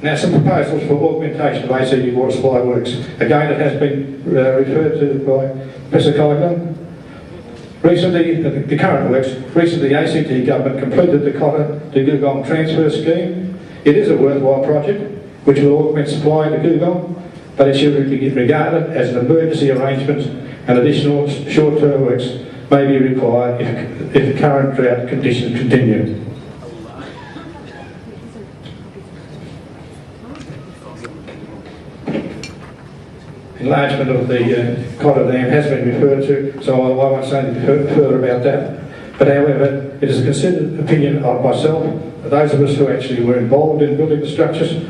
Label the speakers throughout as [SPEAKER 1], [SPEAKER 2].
[SPEAKER 1] Now, some proposals for augmentation of ACT water supply works. Again, it has been referred to by Professor Colligan. Recently, the current works, recently the ACT government completed the Cotter to Googong transfer scheme. It is a worthwhile project which will augment supply to Googong, but it should be regarded as an emergency arrangement, and additional short-term works may be required if current drought conditions continue. Enlargement of the Cotter Dam has been referred to, so I won't say anything further about that. But however, it is a considered opinion of myself, those of us who actually were involved in building the structures,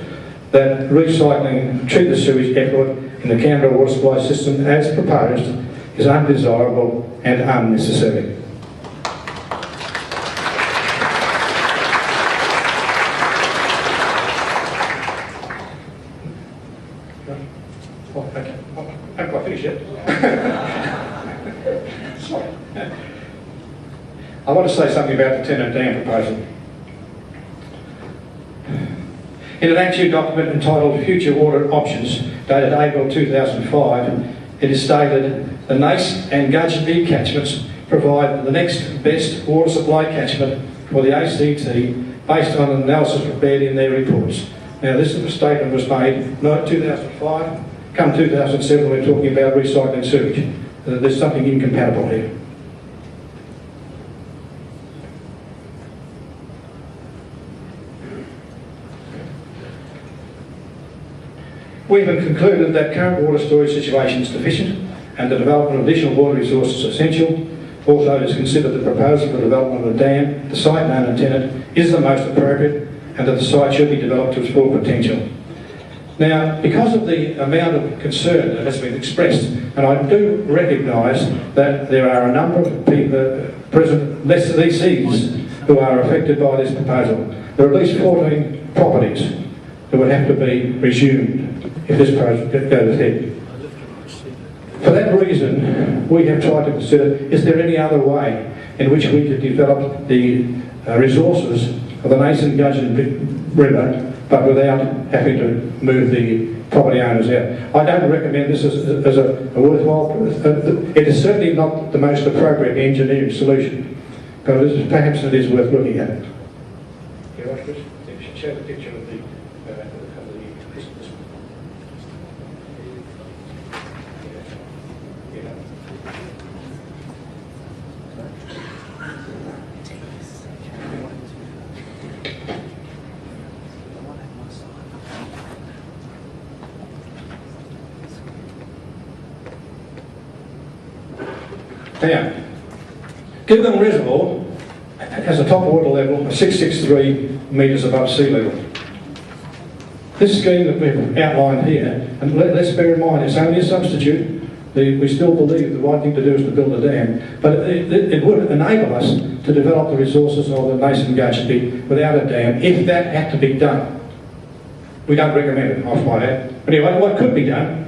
[SPEAKER 1] that recycling treated sewage effluent in the Canberra water supply system as proposed is undesirable and unnecessary. Haven't quite finished yet. Sorry. I want to say something about the Tennant Dam proposal. In an ACTU document entitled Future Water Options, dated April 2005, it is stated the Nace and Gudgeonby catchments provide the next best water supply catchment for the ACT based on an analysis prepared in their reports. Now, this statement was made not 2005. Come 2007, we're talking about recycling sewage. There's something incompatible here. We have concluded that current water storage situation is deficient and the development of additional water resources is essential. Also, it is considered the proposal for the development of a dam, the site known in Tennant, is the most appropriate and that the site should be developed to its full potential. Now, because of the amount of concern that has been expressed, and I do recognise that there are a number of people, present lessees, who are affected by this proposal. There are at least 14 properties that would have to be resumed if this project goes ahead. For that reason, we have tried to consider, is there any other way in which we could develop the resources of the Nace and Gudgeonby River, but without having to move the property owners out. I don't recommend this as a worthwhile, it is certainly not the most appropriate engineering solution, but perhaps it is worth looking at. Yeah, watch this. You should show the picture of the Now, Googong Reservoir has a top water level of 663 metres above sea level. This scheme that we've outlined here, and let's bear in mind it's only a substitute. We still believe the right thing to do is to build a dam, but it would enable us to develop the resources of the Nace and Gudgeonby without a dam, if that had to be done. We don't recommend it, I'll find out. But anyway, what could be done?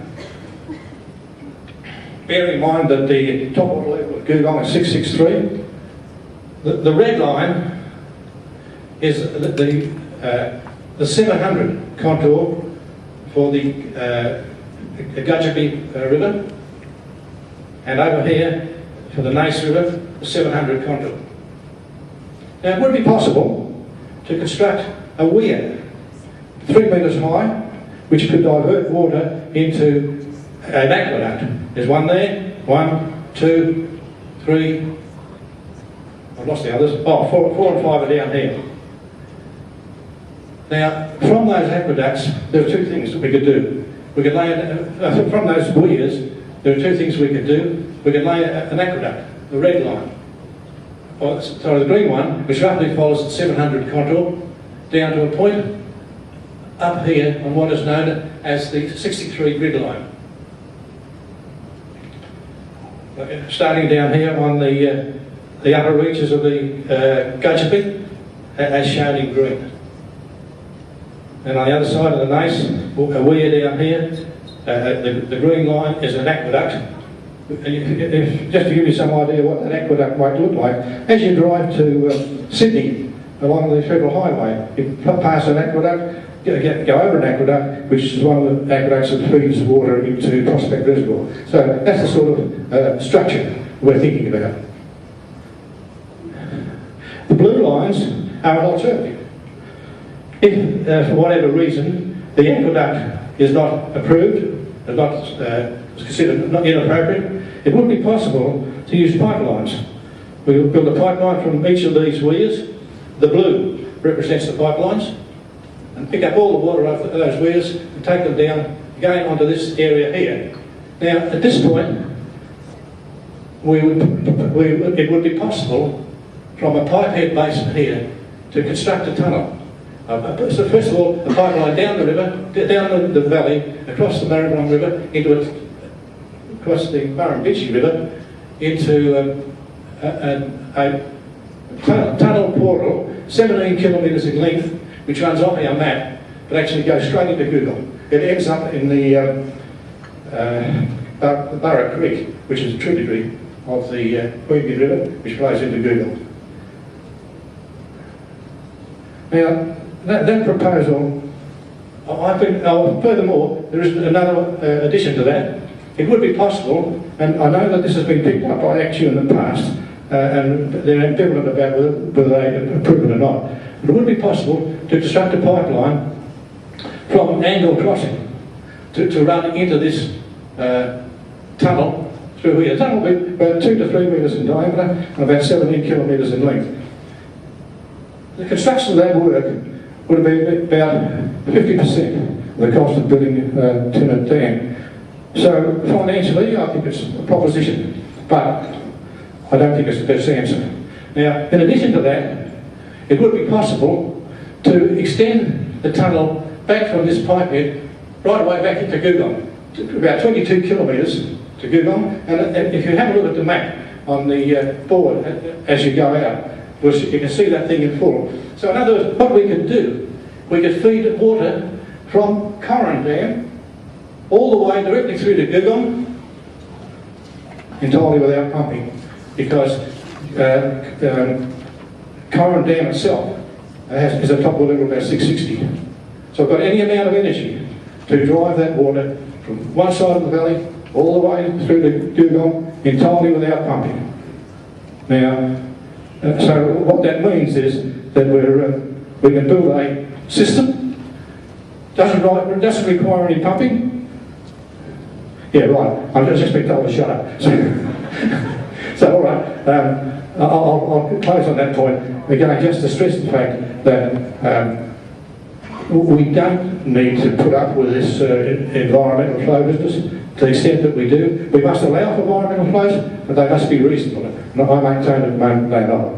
[SPEAKER 1] Bear in mind that the top water level of Googong is 663. The red line is the 700 contour for the Gudgeonby River, and over here for the Nace River, the 700 contour. Now, it would be possible to construct a weir 3 metres high, which could divert water into an aqueduct. There's one there, 1, 2, 3, I've lost the others, oh, 4 and 5 are down here. Now, from those aqueducts, there are two things that we could do. We could lay, from those weirs, there are two things we could do. We could lay an aqueduct, the red line, or sorry, the green one, which roughly follows the 700 contour, down to a point up here on what is known as the 63 grid line. Starting down here on the upper reaches of the Gudgeonby, as shown in green. And on the other side of the Nace, a weir down here, the green line is an aqueduct. Just to give you some idea what that aqueduct might look like, as you drive to Sydney along the federal highway. You pass an aqueduct, go over an aqueduct, which is one of the aqueducts that feeds water into Prospect Reservoir. So that's the sort of structure we're thinking about. The blue lines are an alternative. If, for whatever reason, the aqueduct is not approved, is not considered not inappropriate, it would be possible to use pipelines. We will build a pipeline from each of these weirs. The blue represents the pipelines, and pick up all the water off those weirs and take them down again onto this area here. Now, at this point, it would be possible from a pipehead basin here to construct a tunnel. So first of all, a pipeline down the river, down the valley, across the Maribyrnong River, across the Murrumbidgee River, into a tunnel portal, 17 kilometres in length, which runs off our map, but actually goes straight into Google. It ends up in the Burra Creek, which is a tributary of the Queanbeyan River, which flows into Google. Now, that proposal, furthermore, there is another addition to that. It would be possible, and I know that this has been picked up by ACTU in the past, and they're ambivalent about whether they approve it or not. But it would be possible to construct a pipeline from Angle Crossing to run into this tunnel through here. The tunnel will be about 2 to 3 metres in diameter and about 17 kilometres in length. The construction of that work would be about 50% of the cost of building Tennant Dam. So financially, I think it's a proposition, but I don't think it's the best answer. Now, in addition to that, it would be possible to extend the tunnel back from this pipehead right away back into Googong, about 22 kilometres to Googong. And if you have a look at the map on the board as you go out, you can see that thing in full. So in other words, what we could do, we could feed water from Corran Dam all the way directly through to Googong, entirely without pumping, because Corran Dam itself is a top water level of about 660. So I've got any amount of energy to drive that water from one side of the valley all the way through to Googong, entirely without pumping. Now, so what that means is that we can build a system, doesn't require any pumping. Yeah, right, I've just been told to shut up. So all right, I'll close on that point. Again, just to stress the fact that we don't need to put up with this environmental flow business to the extent that we do. We must allow for environmental flows, but they must be reasonable. And I maintain at the moment they're not.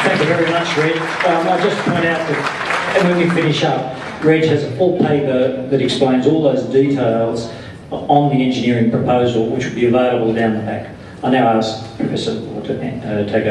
[SPEAKER 2] Thank you very much, Reg. I'll just point out that, and when we finish up, Reg has a full paper that explains all those details on the engineering proposal, which will be available down the back. I now ask Professor Moore to take over.